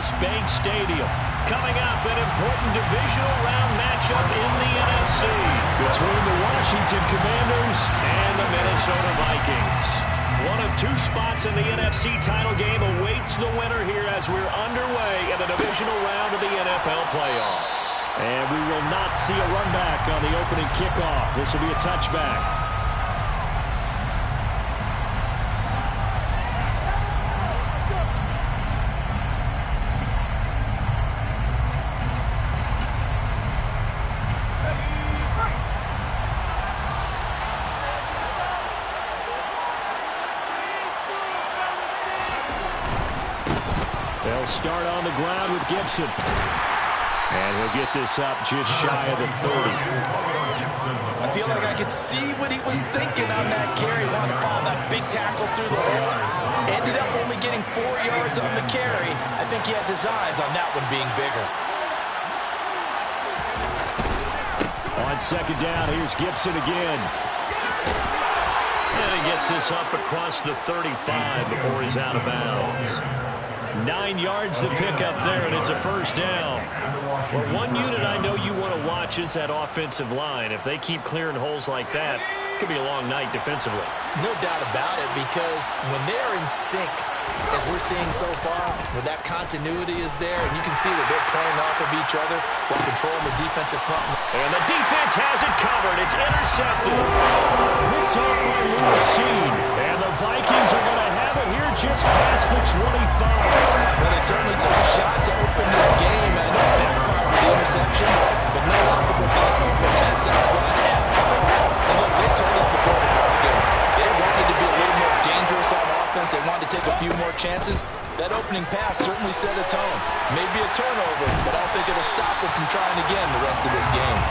U.S. Bank Stadium. Coming up, an important divisional round matchup in the NFC between the Washington Commanders and the Minnesota Vikings. One of two spots in the NFC title game awaits the winner here as we're underway in the divisional round of the NFL playoffs. And we will not see a run back on the opening kickoff. This will be a touchback. They'll start on the ground with Gibson. And he'll get this up just shy of the 30. I feel like I could see what he was thinking on that carry. Wanted to follow that big tackle through the hole. Ended up only getting 4 yards on the carry. I think he had designs on that one being bigger. On second down, here's Gibson again. And he gets this up across the 35 before he's out of bounds. 9 yards to pick up there, and it's a first down. Well, one unit I know you want to watch is that offensive line. If they keep clearing holes like that, it could be a long night defensively. No doubt about it, because when they're in sync, as we're seeing so far, where that continuity is there, and you can see that they're playing off of each other while controlling the defensive front. And the defense has it covered. It's intercepted. Picked off by Lucene. And the Vikings are going to have it here just past the 25. Well, they certainly took a shot to open this game, and backfired with the interception, but no lack of bravado from that sideline at all. And look, they told us before the ball game, they wanted to be a little more dangerous on offense. They wanted to take a few more chances. That opening pass certainly set a tone. Maybe a turnover, but I don't think it'll stop them from trying again the rest of this game.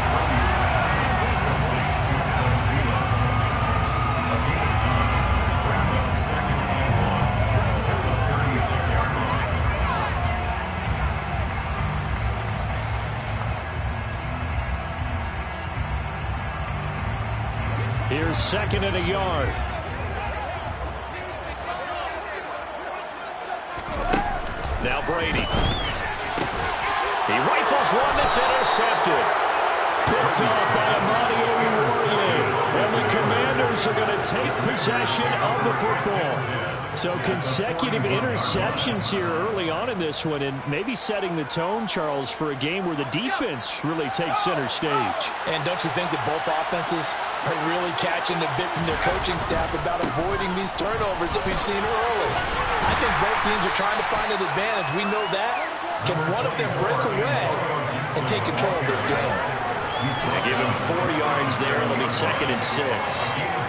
Here's second and a yard. Now Brady. He rifles one that's intercepted. Picked up by Amani Oruwariye. And the Commanders are going to take possession of the football. So consecutive interceptions here early on in this one, and maybe setting the tone, Charles, for a game where the defense really takes center stage. And don't you think that both offenses are really catching a bit from their coaching staff about avoiding these turnovers that we've seen early? I think both teams are trying to find an advantage. We know that. Can one of them break away and take control of this game? They give him 4 yards there. It'll be second and 6.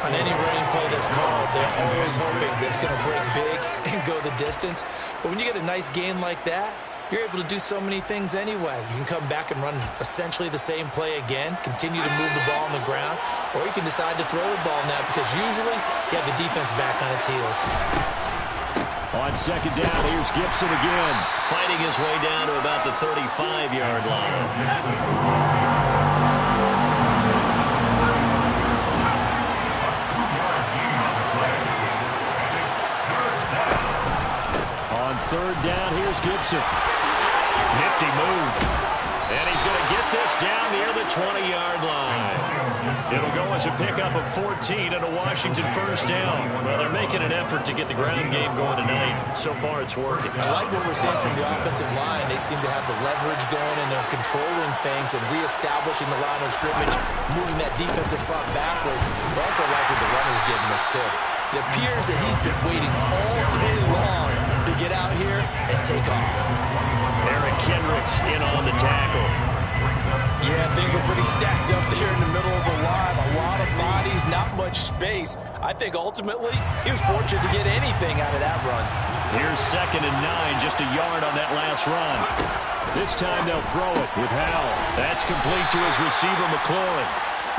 On any running play that's called, they're always hoping that's going to break big and go the distance. But when you get a nice game like that, you're able to do so many things anyway. You can come back and run essentially the same play again, continue to move the ball on the ground, or you can decide to throw the ball now because usually you have the defense back on its heels. On second down, here's Gibson again. Fighting his way down to about the 35-yard line. Third down, here's Gibson. Nifty move. And he's going to get this down near the 20-yard line. It'll go as a pickup of 14 and a Washington first down. Well, they're making an effort to get the ground game going tonight. So far, it's working. I like what we're seeing from the offensive line. They seem to have the leverage going, and they're controlling things and reestablishing the line of scrimmage, moving that defensive front backwards. But also like what the runner's giving us, too. It appears that he's been waiting all day long to get out here and take off. Eric Kendricks in on the tackle. Yeah, things were pretty stacked up there in the middle of the line. A lot of bodies, not much space. I think ultimately he was fortunate to get anything out of that run. Here's second and 9, just a yard on that last run. This time they'll throw it with Howell. That's complete to his receiver, McLaurin.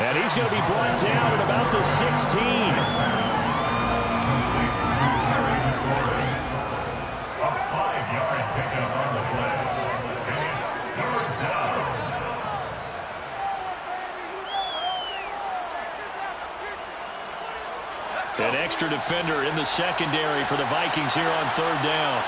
And he's going to be brought down at about the 16. An extra defender in the secondary for the Vikings here on third down.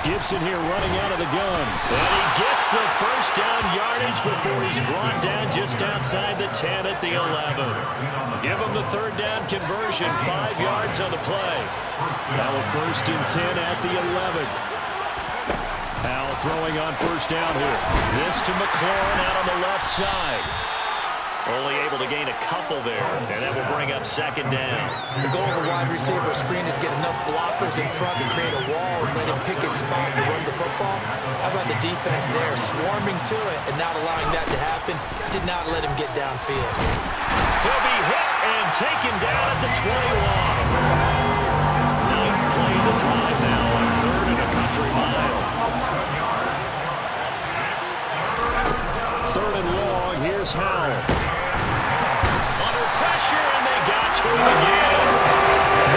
Gibson here running out of the gun. And he gets the first down yardage before he's brought down just outside the 10 at the 11. Give him the third down conversion, 5 yards on the play. Now a 1st and 10 at the 11. Al throwing on first down here. This to McLaurin out on the left side. Only able to gain a couple there, and that will bring up 2nd down. The goal of a wide receiver screen is get enough blockers in front to create a wall and let him pick his spot to run the football. How about the defense there, swarming to it and not allowing that to happen? Did not let him get downfield. He'll be hit and taken down at the 21. 9th play of the drive now on 3rd and a country mile. 3rd and long, here's Howell. And they got to him again.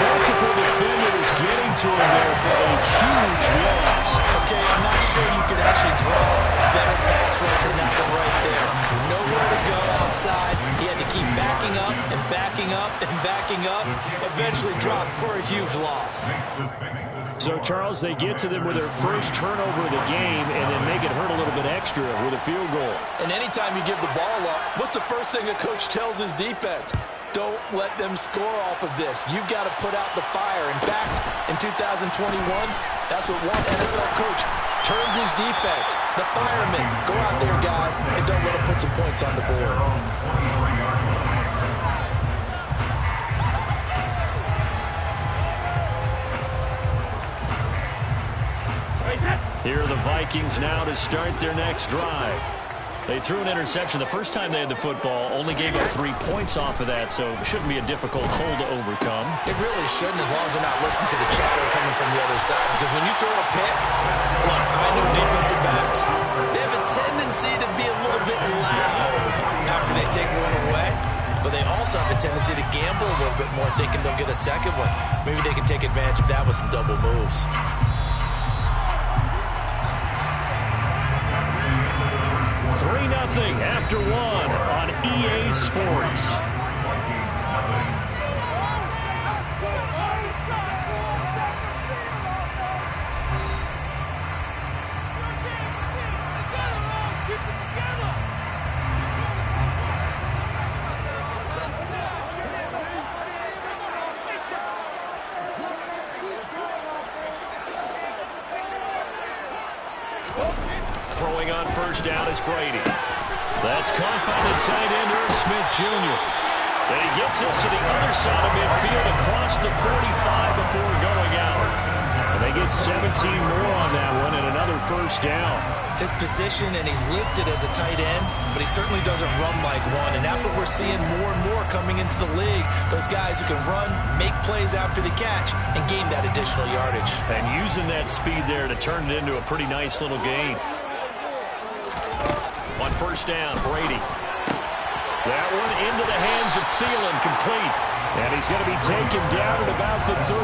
Multiple defenders getting to him there for a huge loss. Okay, I'm not sure you could actually draw better pass rush than that one right there. Nowhere to go outside. He had to keep backing up and backing up and backing up. Eventually dropped for a huge loss. So, Charles, they get to them with their first turnover of the game and then make it hurt a little bit extra with a field goal. And anytime you give the ball up, what's the first thing a coach tells his defense? Don't let them score off of this. You've got to put out the fire. In fact, in 2021, that's what one NFL coach termed his defense. The firemen. Go out there, guys, and don't let them put some points on the board. Here are the Vikings now to start their next drive. They threw an interception the first time they had the football, only gave up 3 points off of that, so it shouldn't be a difficult hole to overcome. It really shouldn't, as long as they're not listening to the chatter coming from the other side, because when you throw a pick, look, I know defensive backs, they have a tendency to be a little bit loud after they take one away, but they also have a tendency to gamble a little bit more, thinking they'll get a second one. Maybe they can take advantage of that with some double moves. 3-0 after 1 on EA Sports. Throwing on first down is Brady. That's caught by the tight end, Irv Smith Jr. And he gets us to the other side of midfield across the 45 before going out. And they get 17 more on that one and another first down. His position, and he's listed as a tight end, but he certainly doesn't run like one. And that's what we're seeing more and more coming into the league. Those guys who can run, make plays after the catch, and gain that additional yardage. And using that speed there to turn it into a pretty nice little game. On first down, Brady. That one into the hands of Thielen, complete. And he's going to be taken down at about the 33.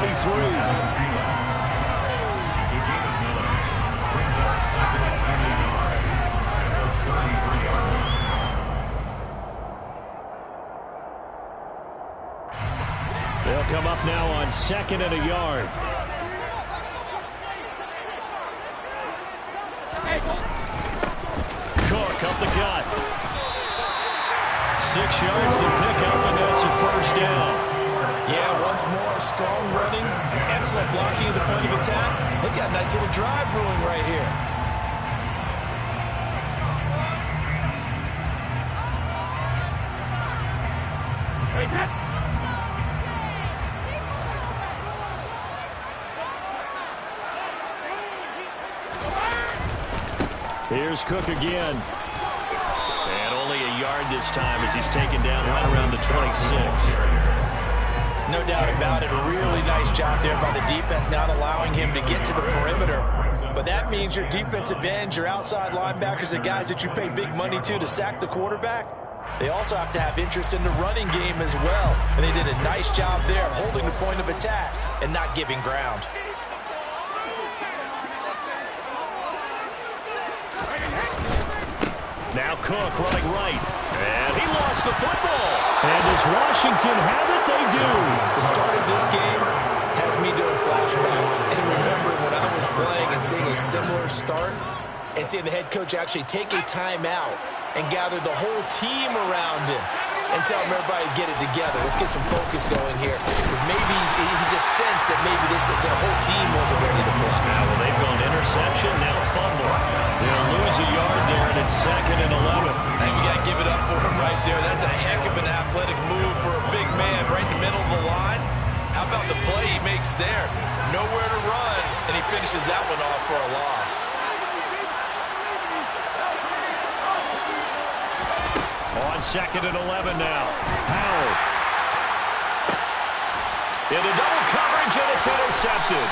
They'll come up now on 2nd and a yard. Cook up the gut. 6 yards to pick up, and that's a first down. Yeah, once more, strong running, excellent blocking at the point of attack. They've got a nice little drive brewing right here. Here's Cook again. And only a yard this time as he's taken down right around the 26. No doubt about it. A really nice job there by the defense, not allowing him to get to the perimeter. But that means your defensive ends, your outside linebackers, the guys that you pay big money to sack the quarterback, they also have to have interest in the running game as well. And they did a nice job there holding the point of attack and not giving ground. Now Cook running right. And he lost the football. And does Washington have it? They do. The start of this game has me doing flashbacks and remembering when I was playing and seeing a similar start and seeing the head coach actually take a timeout and gather the whole team around him and tell everybody to get it together. Let's get some focus going here. Because maybe he just sensed that maybe the whole team wasn't ready to play. Now, well, they've gone interception, now fumble. They'll lose a yard there, and it's 2nd and 11. And you got to give it up for him right there. That's a heck of an athletic move for a big man right in the middle of the line. How about the play he makes there? Nowhere to run, and he finishes that one off for a loss. On 2nd and 11 now. Howard. Into double coverage, and it's intercepted.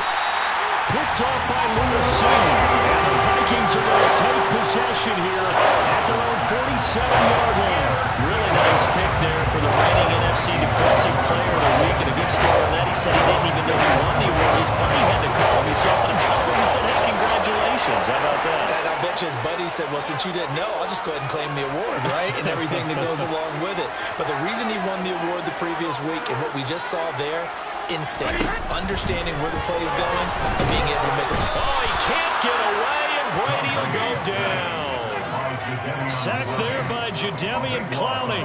Picked off by Lewis Singh. And the Vikings are going to take possession here at their own 47-yard line. Really nice pick there for the reigning NFC Defensive Player of the Week. And a good story on that. He said he didn't even know he won the award. His buddy had to call him. He saw it on television. He said, hey, congratulations. How about that? And I bet you his buddy said, well, since you didn't know, I'll just go ahead and claim the award, right? And everything that goes along with it. But the reason he won the award the previous week and what we just saw there, instincts, understanding where the play is going, and being able to make it. Oh, he can't get away, and Brady will go down. Sacked there by Jadeveon Clowney.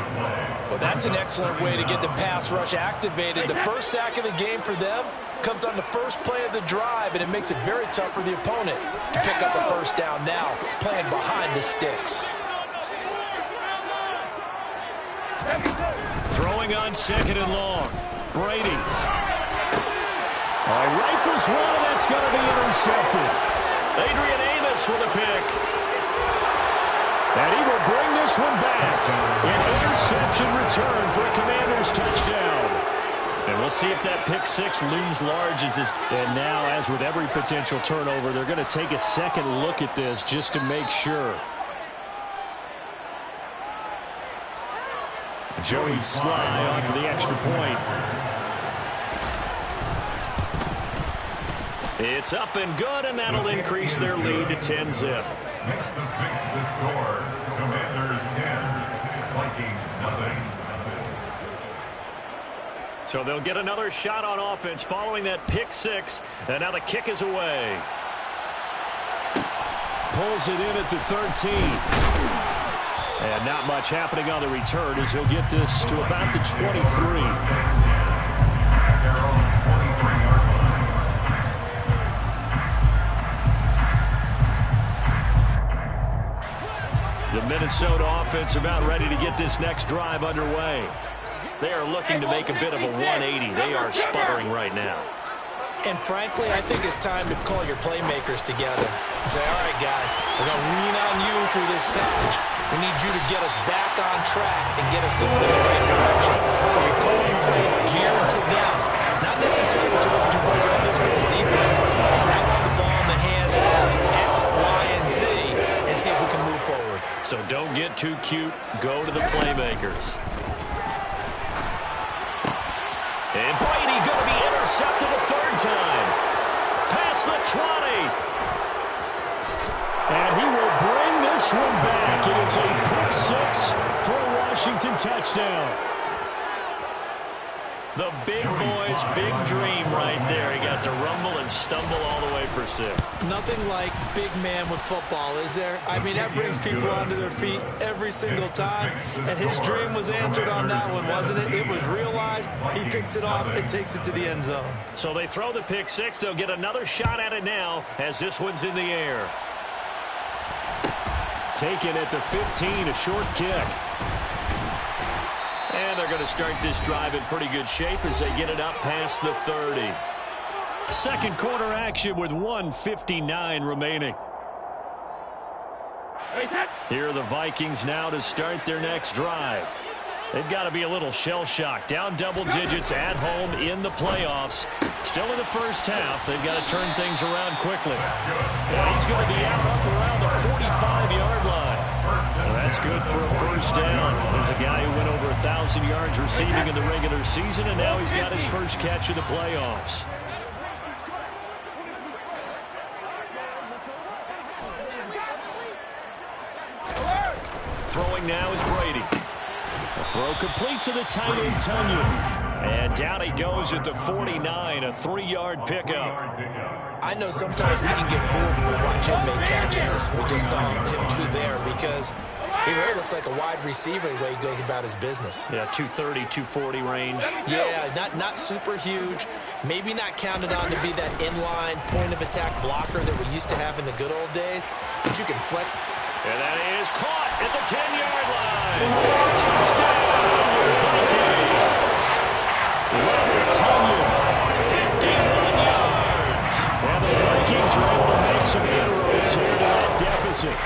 Well, that's an excellent way to get the pass rush activated. The first sack of the game for them comes on the first play of the drive, and it makes it very tough for the opponent to pick up a first down now, playing behind the sticks. Throwing on 2nd and long. Brady. Rifles one, that's going to be intercepted. Adrian Amos with a pick. And he will bring this one back. An interception return for a Commanders touchdown. And we'll see if that pick 6 looms large as this. And now, as with every potential turnover, they're going to take a second look at this just to make sure. Joey Sly on for the extra point. It's up and good, and that'll increase their lead to 10-zip. Makes the score. Commanders 10, Vikings nothing. So they'll get another shot on offense following that pick 6, and now the kick is away. Pulls it in at the 13. And not much happening on the return as he'll get this to about the 23. The Minnesota offense about ready to get this next drive underway. They are looking to make a bit of a 180. They are sputtering right now. And frankly, I think it's time to call your playmakers together and say, all right, guys, we're going to lean on you through this patch. We need you to get us back on track and get us going in the right direction. So you're calling plays geared to them. Not necessarily what you look at your plays on this hurts the defense. I want the ball in the hands of X, Y, and Z and see if we can move forward. So don't get too cute. Go to the playmakers. And Brady going to be intercepted a 3rd time. Past the 20. And he will bring this one back. It is a pick 6 for a Washington touchdown. The big boy's big dream right there. He got to rumble and stumble all the way for 6. Nothing like big man with football, is there? I mean, that brings people onto their feet every single time. And his dream was answered on that one, wasn't it? It was realized. He picks it off and takes it to the end zone. So they throw the pick 6. They'll get another shot at it now as this one's in the air. Taken at the 15, a short kick. And they're going to start this drive in pretty good shape as they get it up past the 30. Second quarter action with 1:59 remaining. Here are the Vikings now to start their next drive. They've got to be a little shell-shocked. Down double digits at home in the playoffs. Still in the first half. They've got to turn things around quickly. And he's going to be out up around the 45-yard line. Well, that's good for a first down. There's a guy who went over 1,000 yards receiving in the regular season, and now he's got his first catch of the playoffs. Throwing now is Brady. The throw complete to the tight end, Tunyon. And down he goes at the 49, a 3-yard pickup. I know sometimes we can get fooled when we watch him make catches, as we just saw him do there, because he really looks like a wide receiver the way he goes about his business. Yeah, 230, 240 range. Yeah, not super huge. Maybe not counted on to be that inline point-of-attack blocker that we used to have in the good old days, but you can flex. And that is caught at the 10-yard line. Touchdown, Vikings. Robert Tonyan, 51 yards. And the Vikings are able to make some inroads here to that deficit.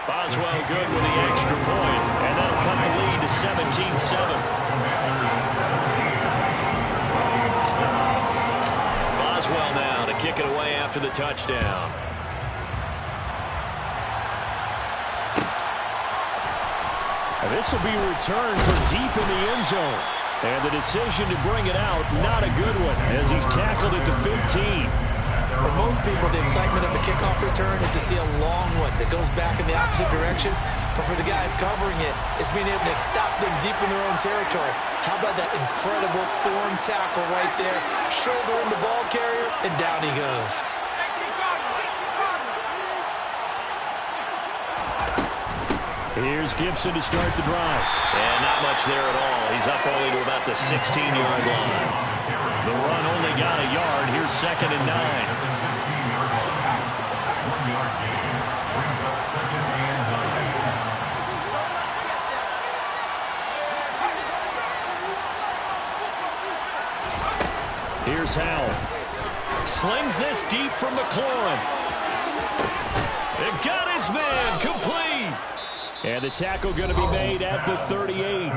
Boswell good with the extra point, and that'll cut the lead to 17-7. Boswell now to kick it away after the touchdown. And this will be returned from deep in the end zone. And the decision to bring it out, not a good one, as he's tackled at the 15. For most people, the excitement of the kickoff return is to see a long one that goes back in the opposite direction. But for the guys covering it, it's being able to stop them deep in their own territory. How about that incredible form tackle right there? Shoulder in the ball carrier, and down he goes. Here's Gibson to start the drive. And not much there at all. He's up only to about the 16-yard line. The run only got a yard. Here's 2nd and 9. At the 16-yard line. 1-yard gain brings up 2nd and 9. Here's Howell. Slings this deep from McLaurin. It got his man complete. And the tackle going to be made at the 38.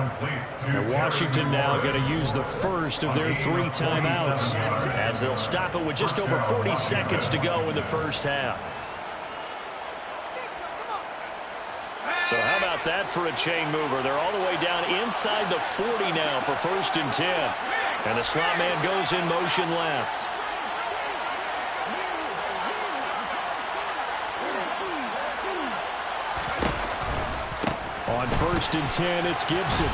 And Washington now going to use the first of their 3 timeouts, as they'll stop it with just over 40 seconds to go in the first half. So how about that for a chain mover? They're all the way down inside the 40 now for 1st and 10. And the slot man goes in motion left. On 1st and 10, it's Gibson.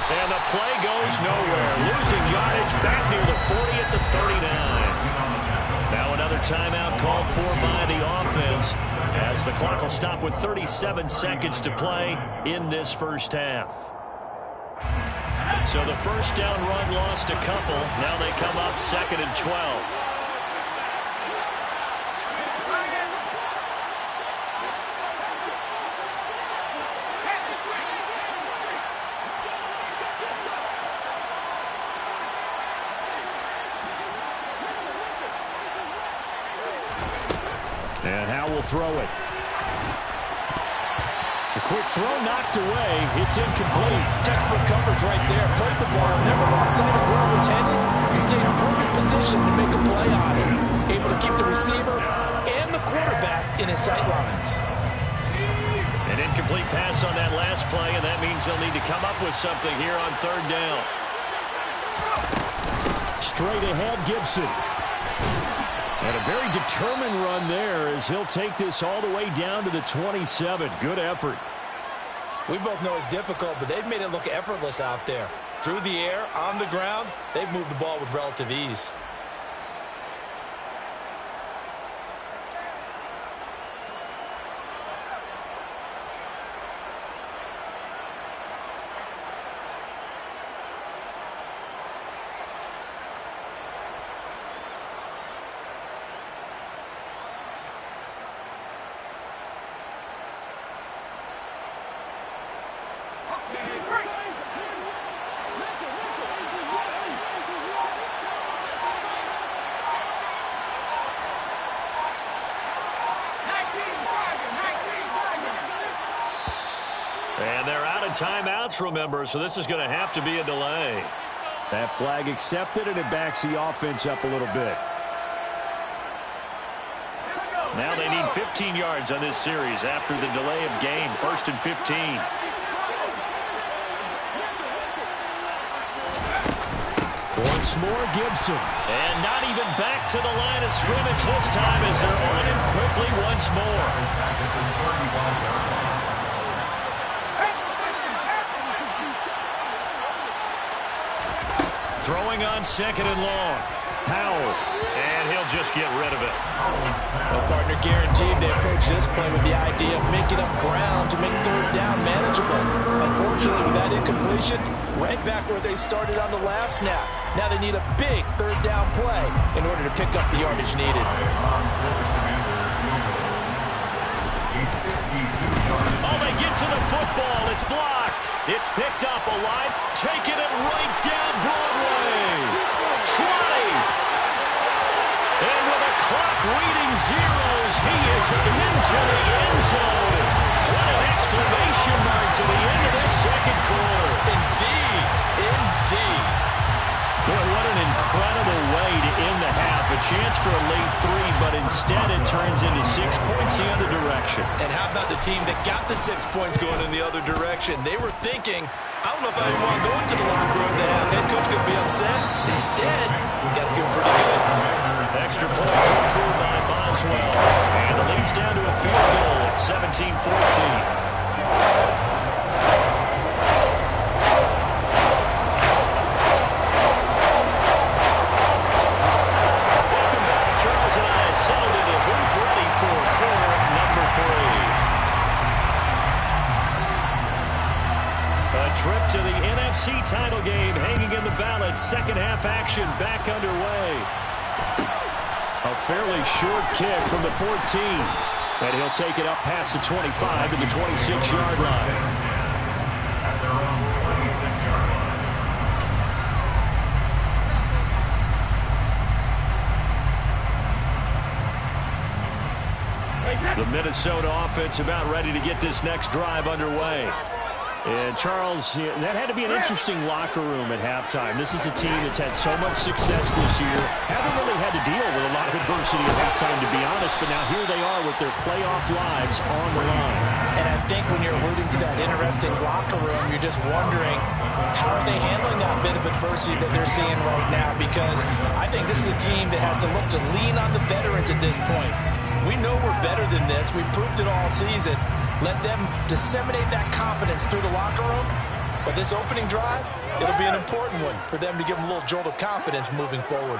And the play goes nowhere. Losing yardage back near the 40 at the 39. Now another timeout called for by the offense, as the clock will stop with 37 seconds to play in this first half. So the first down run lost a couple. Now they come up 2nd and 12. And Howell will throw it. The quick throw knocked away. It's incomplete. Textbook coverage right there. Played the ball, never lost sight of where it was headed, and stayed in perfect position to make a play on it. Able to keep the receiver and the quarterback in his sight lines. An incomplete pass on that last play, and that means they'll need to come up with something here on 3rd down. Straight ahead, Gibson. And a very determined run there, as he'll take this all the way down to the 27. Good effort. We both know it's difficult, but they've made it look effortless out there. Through the air, on the ground, they've moved the ball with relative ease. And they're out of timeouts, remember, so this is going to have to be a delay. That flag accepted, and it backs the offense up a little bit. Now they need 15 yards on this series after the delay of game. 1st and 15. Once more, Gibson. And not even back to the line of scrimmage this time, as they're on him quickly once more. Throwing on 2nd and long. Powell. And he'll just get rid of it. Well, partner, guaranteed they approach this play with the idea of making up ground to make 3rd down manageable. Unfortunately, with that incompletion, right back where they started on the last snap. Now they need a big 3rd down play in order to pick up the yardage needed. Oh, they get to the football. It's blocked. It's picked up alive. Taking it right down Broadway. Trotty. And with a clock reading zeros, he is into the end zone. What an exclamation mark to the end of this 2nd quarter. Indeed. Indeed. Boy, what an incredible way to end the half. A chance for a late 3, but instead it turns into 6 points the other direction. And how about the team that got the 6 points going in the other direction? They were thinking, I don't know if I even want to go into the locker room to have head coach going to be upset. Instead, you got to feel pretty good. Extra point put through by Boswell. And the lead's down to a field goal at 17-14. Trip to the NFC title game hanging in the balance. 2nd half action back underway. A fairly short kick from the 14. And he'll take it up past the 25 to the 26-yard line. At their own 26-yard line. The Minnesota offense about ready to get this next drive underway. And, Charles, that had to be an interesting locker room at halftime. This is a team that's had so much success this year. Haven't really had to deal with a lot of adversity at halftime, to be honest. But now here they are with their playoff lives on the line. And I think when you're alluding to that interesting locker room, you're just wondering, how are they handling that bit of adversity that they're seeing right now? Because I think this is a team that has to look to lean on the veterans at this point. We know we're better than this. We've proved it all season. Let them disseminate that confidence through the locker room. But this opening drive, it'll be an important one for them to give them a little jolt of confidence moving forward.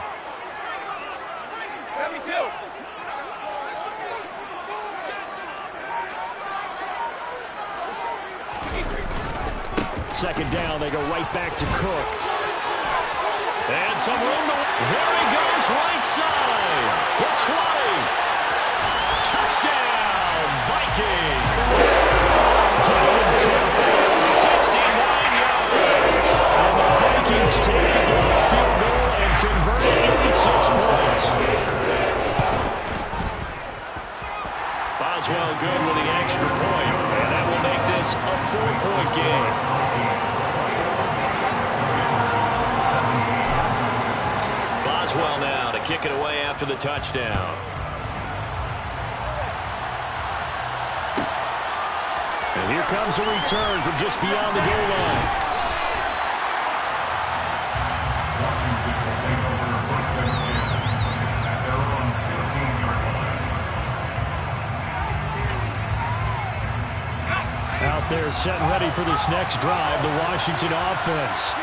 Second down, they go right back to Cook. And some room to... There he goes, right side. Trotty. Touchdown, Vikings. Dalvin Cook, 69 yards. And the Vikings take the block field goal and convert it into 6 points. Boswell good with the extra point. And that will make this a 4-point game. Boswell now to kick it away after the touchdown. And here comes a return from just beyond the goal line. Washington will take over 1st and 10 at their own 15-yard line. Out there set and ready for this next drive, the Washington offense.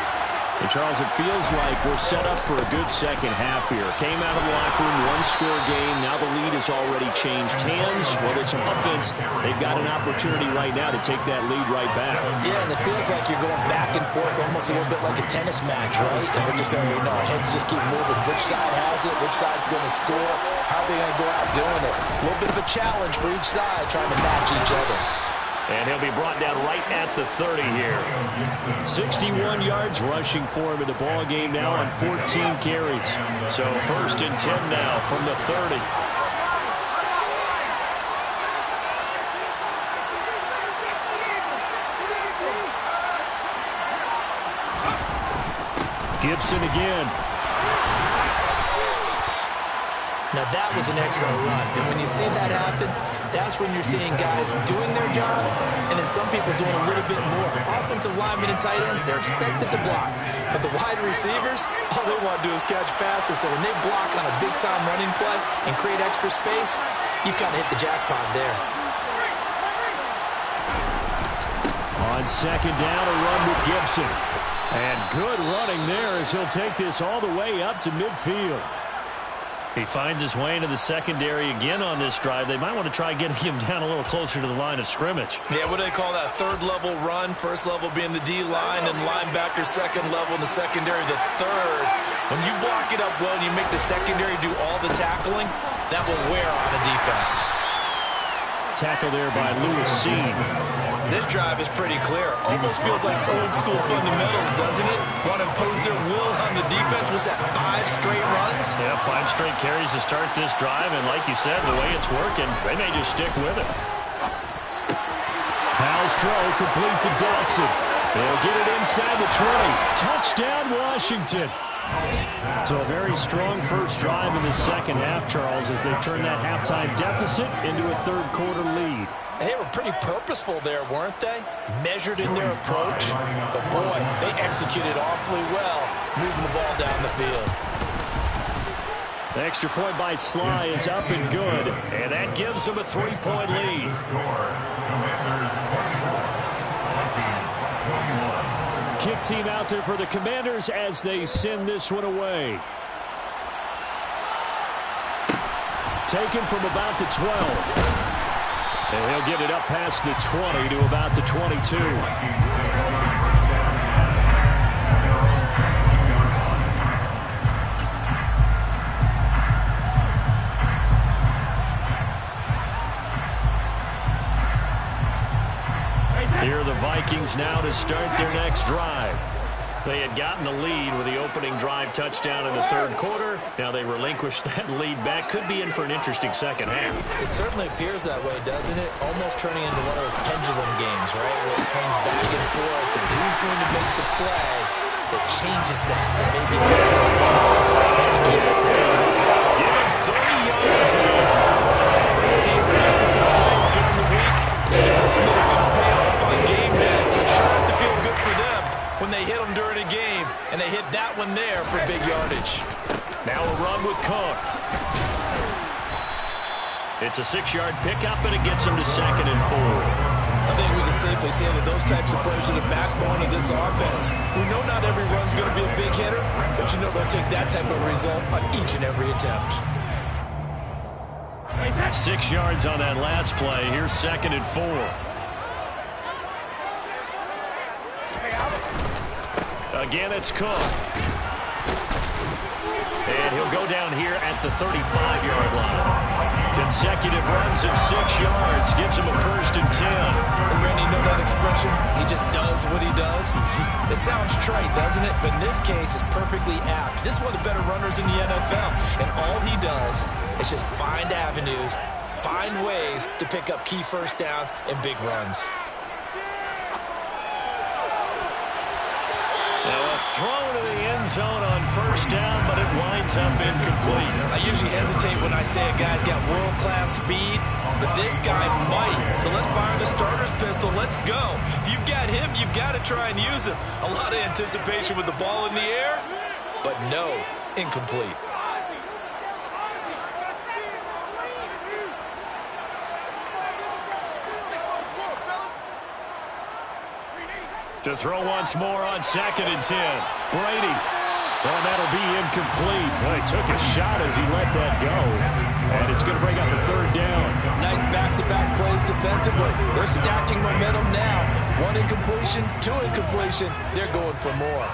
And, Charles, it feels like we're set up for a good second half here. Came out of the locker room, 1-score game. Now the lead has already changed hands. Well, there's some offense. They've got an opportunity right now to take that lead right back. Yeah, and it feels like you're going back and forth almost a little bit like a tennis match, right? And we're just saying, our heads just keep moving. Which side has it? Which side's going to score? How are they going to go out doing it? A little bit of a challenge for each side trying to match each other. And he'll be brought down right at the 30 here. 61 yards rushing for him in the ball game now on 14 carries. So 1st and 10 now from the 30. Gibson again. Now that was an excellent run. And when you see that happen, that's when you're seeing guys doing their job and then some people doing a little bit more. Offensive linemen and tight ends, they're expected to block. But the wide receivers, all they want to do is catch passes. So when they block on a big-time running play and create extra space, you've kind of hit the jackpot there. On 2nd down, a run with Gibson. And good running there as he'll take this all the way up to midfield. He finds his way into the secondary again on this drive. They might want to try getting him down a little closer to the line of scrimmage. Yeah, what do they call that? Third level run. First level being the D-line and linebacker. Second level in the secondary, the third. When you block it up well and you make the secondary do all the tackling, that will wear on a defense. Tackle there by Lewis Seen. This drive is pretty clear. Almost feels like old school fundamentals, doesn't it? Want to impose their will on the defense. Was that 5 straight runs? Yeah, 5 straight carries to start this drive. And like you said, the way it's working, they may just stick with it. Powell's throw complete to Dodson. They'll get it inside the 20. Touchdown, Washington. So a very strong first drive in the second half, Charles, as they turn that halftime deficit into a third quarter lead. And they were pretty purposeful there, weren't they? Measured in their approach. But boy, they executed awfully well, moving the ball down the field. The extra point by Sly is up and good, and that gives them a 3-point lead. Kick team out there for the Commanders as they send this one away. Taken from about the 12. And he'll get it up past the 20 to about the 22. Here are the Vikings now to start their next drive. They had gotten the lead with the opening drive touchdown in the third quarter. Now they relinquish that lead back. Could be in for an interesting second half. It certainly appears that way, doesn't it? Almost turning into one of those pendulum games, right? Where it swings back and forth. And who's going to make the play that changes that? That maybe gets it on one side, maybe keeps it there. Give him 30 yards there. The team's practicing plays during the week. They're hoping that it's going to pay off on game day. So it sure has to feel good for them when they hit them during a game, and they hit that one there for big yardage. Now a run with Cook. It's a 6-yard pickup, and it gets them to 2nd and 4. I think we can safely say that those types of plays are the backbone of this offense. We know not every run's going to be a big hitter, but you know they'll take that type of result on each and every attempt. 6 yards on that last play. Here's 2nd and 4. Again, it's Cook. And he'll go down here at the 35-yard line. Consecutive runs of 6 yards gives him a 1st and 10. And Randy, you know that expression? He just does what he does. It sounds trite, doesn't it? But in this case, it's perfectly apt. This is one of the better runners in the NFL. And all he does is just find avenues, find ways to pick up key first downs and big runs. Throw to the end zone on 1st down, but it winds up incomplete. I usually hesitate when I say a guy's got world-class speed, but this guy might. So let's fire the starter's pistol. Let's go. If you've got him, you've got to try and use him. A lot of anticipation with the ball in the air, but no, incomplete. To throw once more on 2nd and 10. Brady. Well, that'll be incomplete. Well, he took a shot as he let that go. And it's going to bring up a 3rd down. Nice back-to-back plays defensively. They're stacking momentum now. 1 incompletion, 2 incompletion. They're going for more.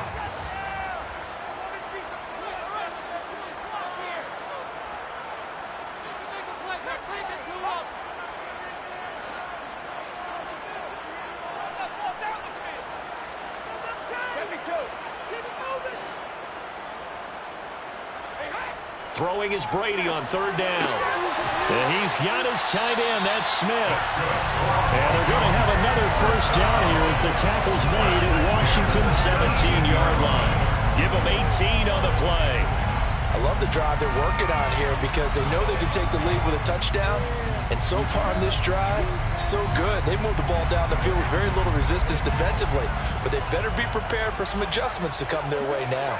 Throwing is Brady on 3rd down. And he's got his tight end. That's Smith. And they're going to have another 1st down here as the tackle's made at Washington's 17-yard line. Give them 18 on the play. I love the drive they're working on here because they know they can take the lead with a touchdown. And so far in this drive, so good. They moved the ball down the field with very little resistance defensively. But they better be prepared for some adjustments to come their way now.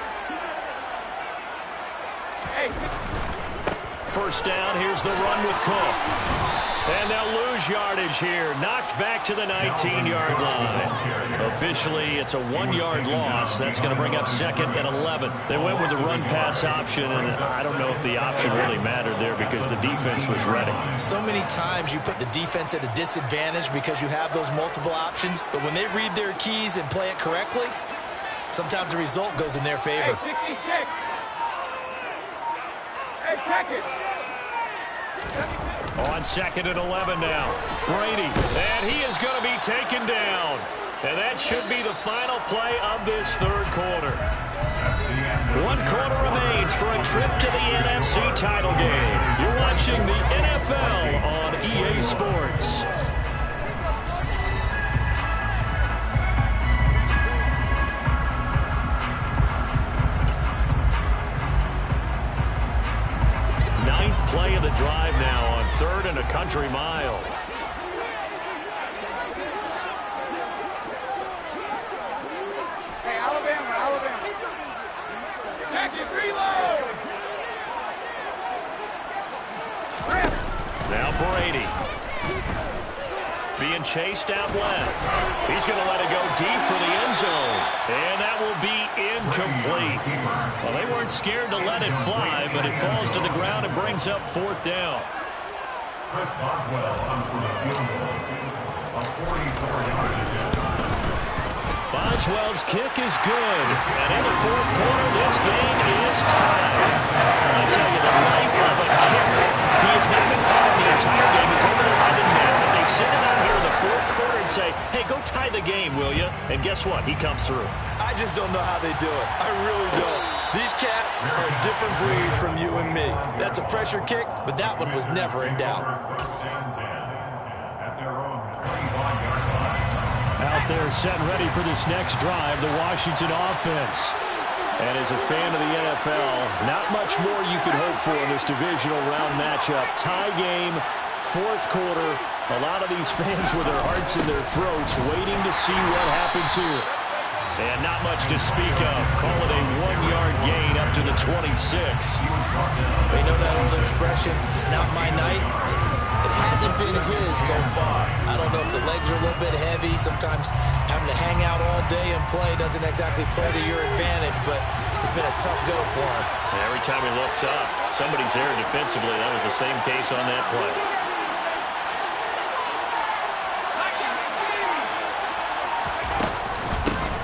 First down, here's the run with Cook. And they'll lose yardage here. Knocked back to the 19-yard line. Officially, it's a 1-yard loss. That's going to bring up 2nd and 11. They went with the run-pass option, and I don't know if the option really mattered there because the defense was ready. So many times you put the defense at a disadvantage because you have those multiple options, but when they read their keys and play it correctly, sometimes the result goes in their favor. Hey, 66. Hey, check it. On 2nd and 11 now. Brady, and he is going to be taken down. And that should be the final play of this third quarter. 1 quarter remains for a trip to the NFC title game. You're watching the NFL on EA Sports. Play of the drive now on 3rd and a country mile. Hey, Alabama. Back it, reload. Now Brady. Being chased out left. He's going to let it go deep for the end zone. And that will be incomplete. Well, they weren't scared to let it fly, but it falls to the ground and brings up 4th down. Chris Boswell on for the field goal. A 44-yard attempt. Boswell's kick is good. And in the 4th quarter, this game is tied. I tell you, the life of a kicker. He has not been caught in the entire game. He's over there by the net, but they send him out here in the 4th quarter and say, hey, go tie the game, will you? And guess what? He comes through. I just don't know how they do it. I really don't. These cats are a different breed from you and me. That's a pressure kick, but that one was never in doubt. First and 10 at their own 25-yard line. Out there set ready for this next drive, the Washington offense. And as a fan of the NFL, not much more you can hope for in this divisional round matchup. Tie game, 4th quarter. A lot of these fans with their hearts in their throats waiting to see what happens here. And not much to speak of. Call it a 1-yard gain up to the 26. You know that old expression, it's not my night? It hasn't been his so far. I don't know if the legs are a little bit heavy. Sometimes having to hang out all day and play doesn't exactly play to your advantage, but it's been a tough go for him. And every time he looks up, somebody's there defensively. That was the same case on that play.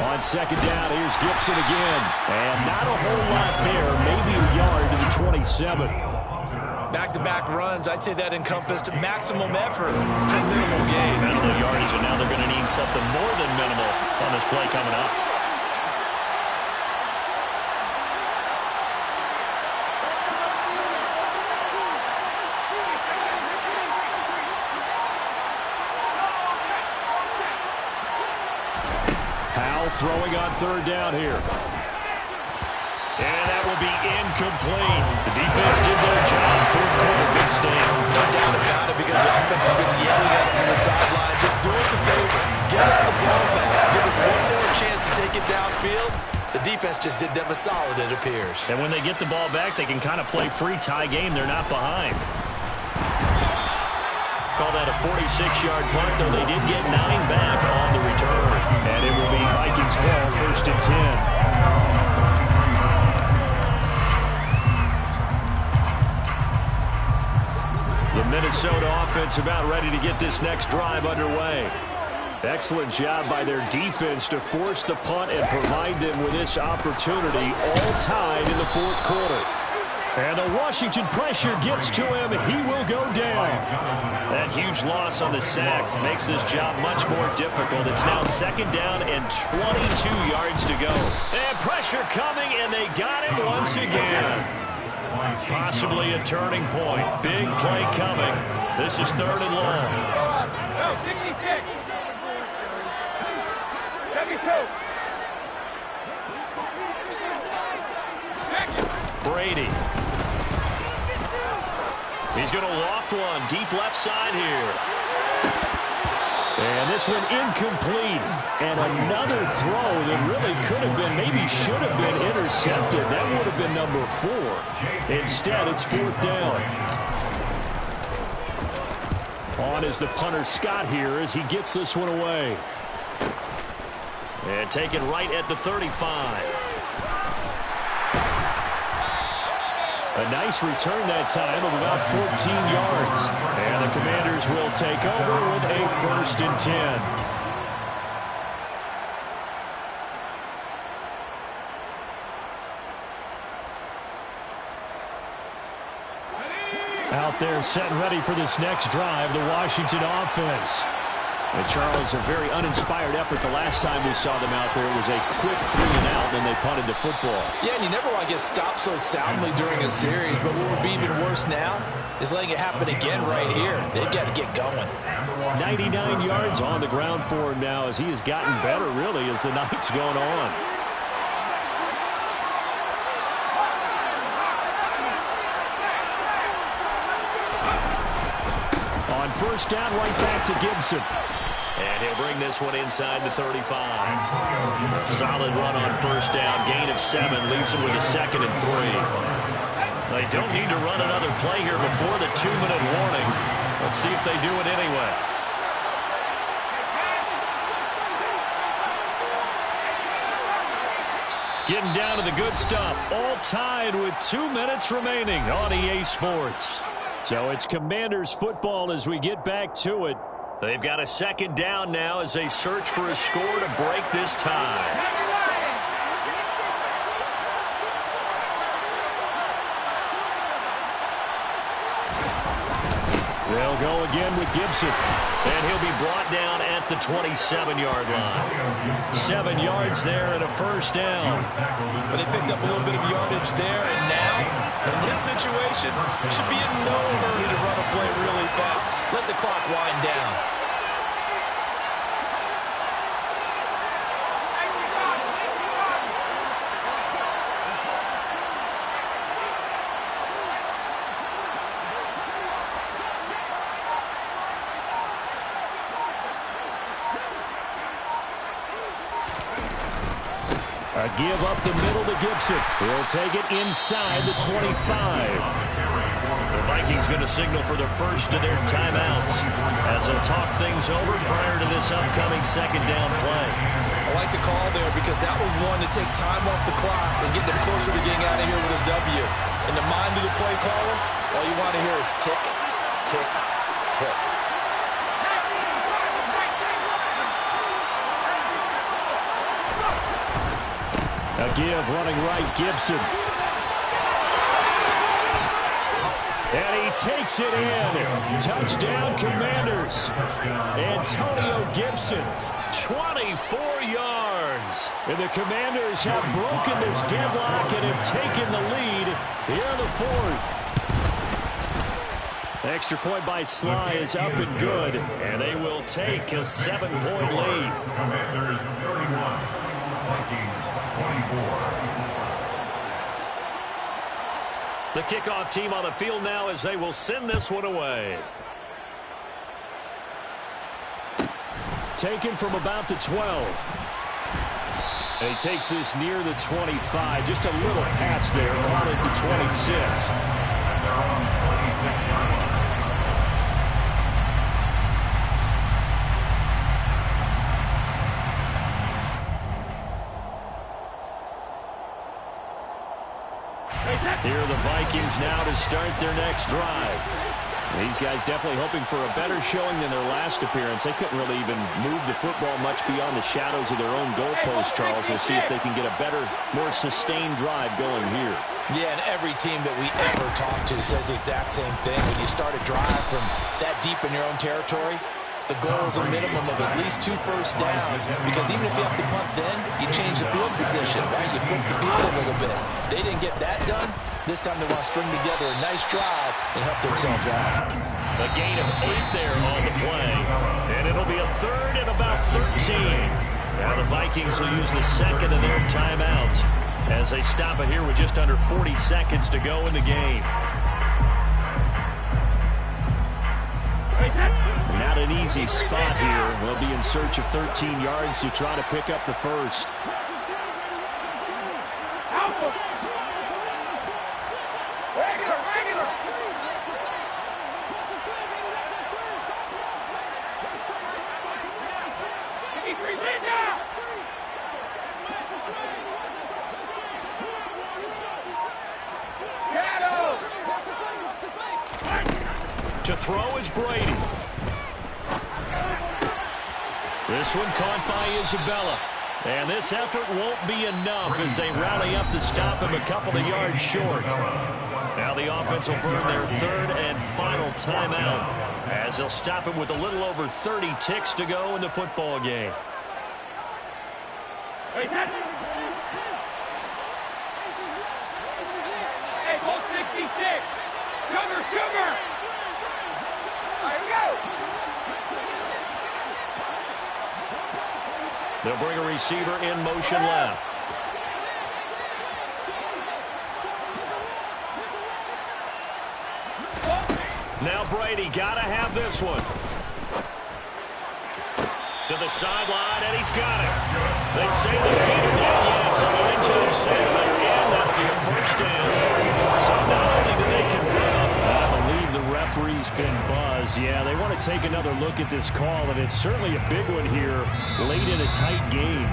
On 2nd down, here's Gibson again. And not a whole lot there, maybe a yard to the 27. Back-to-back runs, I'd say that encompassed maximum effort for minimal gain. Minimal yardage, and now they're going to need something more than minimal on this play coming up. Throwing on 3rd down here. And that will be incomplete. The defense did their job. 4th quarter, good stand. No doubt about it, because the offense has been yelling at him from the sideline. Just do us a favor. Get us the ball back. Give us one more chance to take it downfield. The defense just did them a solid, it appears. And when they get the ball back, they can kind of play free tie game. They're not behind. Call that a 46-yard punt, though they did get 9 back on the return. And it will be Vikings ball, 1st and 10. The Minnesota offense about ready to get this next drive underway. Excellent job by their defense to force the punt and provide them with this opportunity, all tied in the 4th quarter. And the Washington pressure gets to him. He will go down. That huge loss on the sack makes this job much more difficult. It's now 2nd down and 22 yards to go. And pressure coming, and they got him once again. Possibly a turning point. Big play coming. This is 3rd and long. No, 66. 72. Brady. He's going to loft one deep left side here. And this one incomplete. And another throw that really could have been, maybe should have been intercepted. That would have been number 4. Instead, it's 4th down. On is the punter Scott here as he gets this one away. And taken right at the 35. A nice return that time of about 14 yards. And the Commanders will take over with a 1st and 10. Out there set and ready for this next drive, the Washington offense. And Charles, a very uninspired effort the last time we saw them out there. It was a quick 3-and-out, and they punted the football. Yeah, and you never want to get stopped so soundly during a series, but what would be even worse now is letting it happen again right here. They've got to get going. 99 yards on the ground for him now as he has gotten better, really, as the night's gone on. On 1st down, right back to Gibson. And he'll bring this one inside the 35. A solid run on 1st down. Gain of 7. Leaves him with a 2nd and 3. They don't need to run another play here before the 2-minute warning. Let's see if they do it anyway. Getting down to the good stuff. All tied with 2 minutes remaining on EA Sports. So it's Commanders football as we get back to it. They've got a 2nd down now as they search for a score to break this tie. They'll go again with Gibson. And he'll be brought down at the 27-yard line. 7 yards there and a 1st down. But they picked up a little bit of yardage there, and now, in this situation, should be in no hurry to run a play really fast. Let the clock wind down. A give up the middle to Gibson. He'll take it inside the 25. The Vikings going to signal for their first of their timeouts as they talk things over prior to this upcoming 2nd down play. I like the call there because that was one to take time off the clock and get them closer to getting out of here with a W. In the mind of the play caller, all you want to hear is tick, tick, tick. A give running right, Gibson. And he takes it in. Touchdown, Commanders. Antonio Gibson, 24 yards. And the Commanders have broken this deadlock and have taken the lead here in the 4th. The extra point by Sly is up and good. And they will take a 7-point lead. Commanders 31. Vikings 24. The kickoff team on the field now as they will send this one away. Taken from about the 12. And he takes this near the 25. Just a little pass there. Call it the 26. They're on 26-yard line. Here are the Vikings now to start their next drive. These guys definitely hoping for a better showing than their last appearance. They couldn't really even move the football much beyond the shadows of their own goalpost, Charles. We'll see if they can get a better, more sustained drive going here. Yeah, and every team that we ever talk to says the exact same thing. When you start a drive from that deep in your own territory, the goal is a minimum of at least 2 first downs, because even if you have to punt then, you change the field position, right? You flip the field a little bit. They didn't get that done. This time they want to string together a nice drive and help themselves out. A gain of 8 there on the play, and it'll be a 3rd and about 13. Now the Vikings will use the 2nd of their timeouts as they stop it here with just under 40 seconds to go in the game. Now not an easy spot here. They'll be in search of 13 yards to try to pick up the first. To throw is Brady. This one caught by Isabella. And this effort won't be enough as they rally up to stop him a couple of yards short. Now the offense will burn their third and final timeout as they'll stop him with a little over 30 ticks to go in the football game. Hey, hold 66. Sugar. They'll bring a receiver in motion left. Now Brady got to have this one. To the sideline, and he's got it. They say the feet are down. Yes, the line judge says they're in. That'll be a first down. So not only do they convert, I believe the referee's been buzzed. Yeah, they want to take another look at this call, and it's certainly a big one here late in a tight game.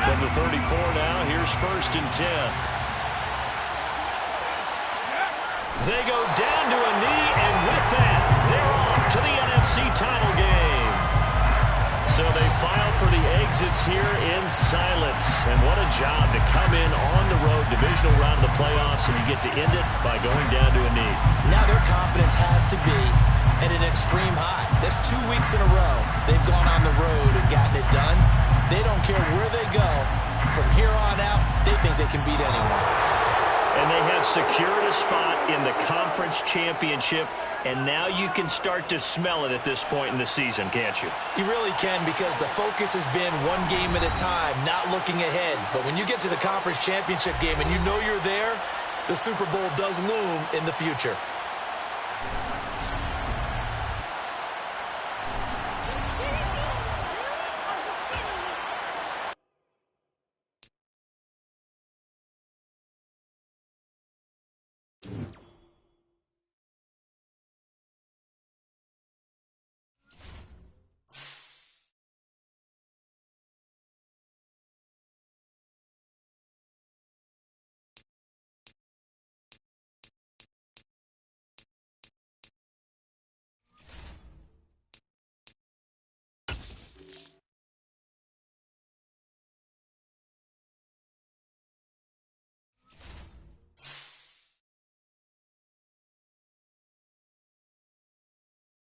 From the 34 now, here's 1st and 10. They go down to a knee, and with that, they're off to the NFC title game. So they file for the exits here in silence. And what a job to come in on the road, divisional round of the playoffs, and you get to end it by going down to a knee. Now their confidence has to be at an extreme high. That's 2 weeks in a row they've gone on the road and gotten it done. They don't care where they go. From here on out, they think they can beat anyone. And they have secured a spot in the conference championship, and now you can start to smell it at this point in the season, can't you? You really can, because the focus has been one game at a time, not looking ahead. But when you get to the conference championship game and you know you're there, the Super Bowl does loom in the future. Thank you.